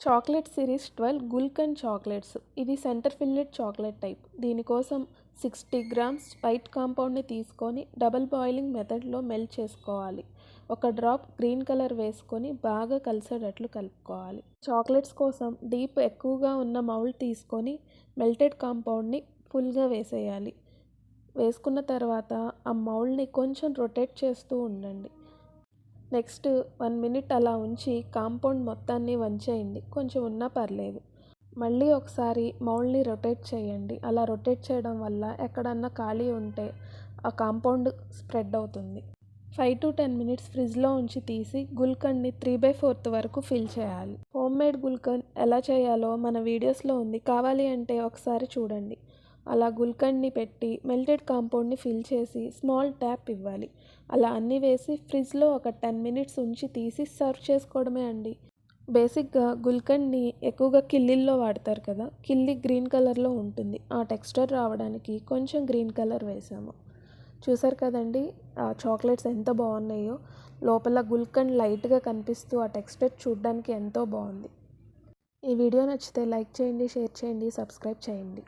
Chocolate series 12 gulkand chocolates. ఇది centre filled chocolate type. దీనికోసం 60 grams white కాంపౌండ్ని తీసుకొని డబుల్ బాయిలింగ్ మెథడ్లో మెల్ట్ చేసుకోవాలి. ఒక డ్రాప్ గ్రీన్ కలర్ వేసుకొని బాగా కలిసేటట్లు కలుపుకోవాలి. చాక్లెట్స్ కోసం డీప్ ఎక్కువగా ఉన్న మౌల్డ్ తీసుకొని మెల్టెడ్ కాంపౌండ్ని ఫుల్గా వేసేయాలి. వేసుకున్న తర్వాత ఆ మౌల్డ్ని కొంచెం రొటేట్ చేస్తూ ఉండండి. నెక్స్ట్ 1 మినిట్ అలా ఉంచి కాంపౌండ్ మొత్తాన్ని వంచేయండి. కొంచెం ఉన్నా పర్లేదు. మళ్ళీ ఒకసారి మౌల్డ్ని రొటేట్ చేయండి. అలా రొటేట్ చేయడం వల్ల ఎక్కడన్నా ఖాళీ ఉంటే ఆ కాంపౌండ్ స్ప్రెడ్ అవుతుంది. 5 to 10 మినిట్స్ ఫ్రిడ్జ్లో ఉంచి తీసి గుల్కన్ని 3/4 వరకు ఫిల్ చేయాలి. హోమ్మేడ్ గుల్కన్ ఎలా చేయాలో మన వీడియోస్లో ఉంది, కావాలి అంటే ఒకసారి చూడండి. అలా గుల్కన్ని పెట్టి మెల్టెడ్ కాంపౌండ్ని ఫిల్ చేసి స్మాల్ ట్యాప్ ఇవ్వాలి. అలా అన్నీ వేసి ఫ్రిడ్జ్లో ఒక 10 మినిట్స్ ఉంచి తీసి సర్వ్ చేసుకోవడమే అండి. బేసిక్గా గుల్కన్ని ఎక్కువగా కిల్లీల్లో వాడతారు కదా, కిల్లీ గ్రీన్ కలర్లో ఉంటుంది. ఆ టెక్స్చర్ రావడానికి కొంచెం గ్రీన్ కలర్ వేసాము. చూసారు కదండి ఆ చాక్లెట్స్ ఎంత బాగున్నాయో. లోపల గుల్కన్ లైట్గా కనిపిస్తూ ఆ టెక్స్చర్ చూడడానికి ఎంతో బాగుంది. ఈ వీడియో నచ్చితే లైక్ చేయండి, షేర్ చేయండి, సబ్స్క్రైబ్ చేయండి.